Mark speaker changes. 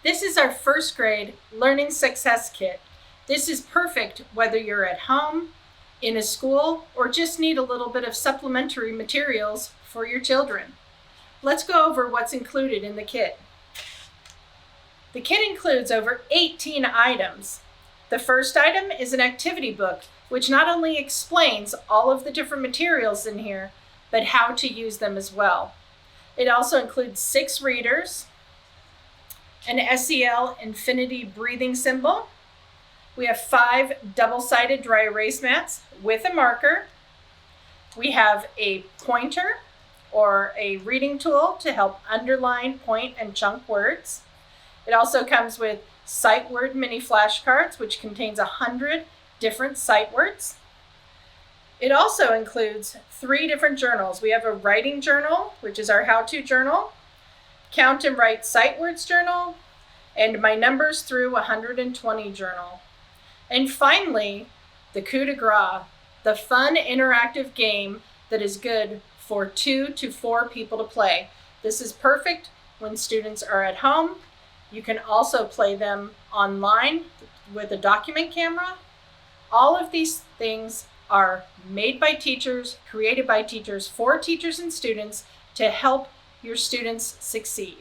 Speaker 1: This is our first grade Learning Success Kit. This is perfect whether you're at home, in a school, or just need a little bit of supplementary materials for your children. Let's go over what's included in the kit. The kit includes over 18 items. The first item is an activity book, which not only explains all of the different materials in here, but how to use them as well. It also includes 6 readers, an SEL infinity breathing symbol. We have 5 double-sided dry erase mats with a marker. We have a pointer or a reading tool to help underline, point, and chunk words. It also comes with sight word mini flashcards, which contains 100 different sight words. It also includes 3 different journals. We have a writing journal, which is our how-to journal, count and write sight words journal, and my numbers through 120 journal. And finally, the coup de grace, the fun interactive game that is good for 2 to 4 people to play. This is perfect when students are at home. You can also play them online with a document camera. All of these things are made by teachers, created by teachers, for teachers and students to help your students succeed.